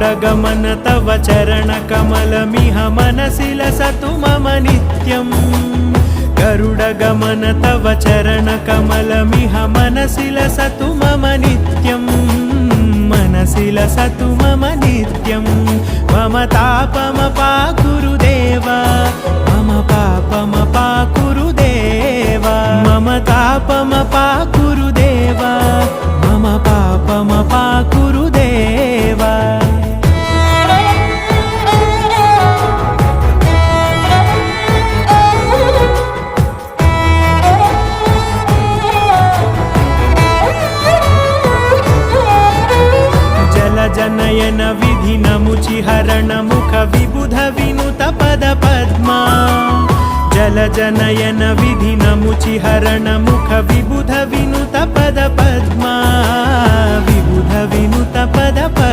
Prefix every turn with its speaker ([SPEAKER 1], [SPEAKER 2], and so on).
[SPEAKER 1] गरुडगमन तव चरणकमलमिह मनसि लसतु मम नित्यम् गरुडगमन तव चरणकमलमिह मनसि लसतु मम नित्यम् मनसि लसतु मम नित्यं मम तापमपाकुरु देवा मम पापमपाकुरु देवा मम तापमपाकुरु देवा मम पापमपाकुरु देवा जनयन विधि नमुचिहरण मुख विबुध विनुत पद पद्मा जल जनयन विधि नमुचिहरण मुख विबुध विनुत पद पद्मा विबुध विनुत पद पद्मा।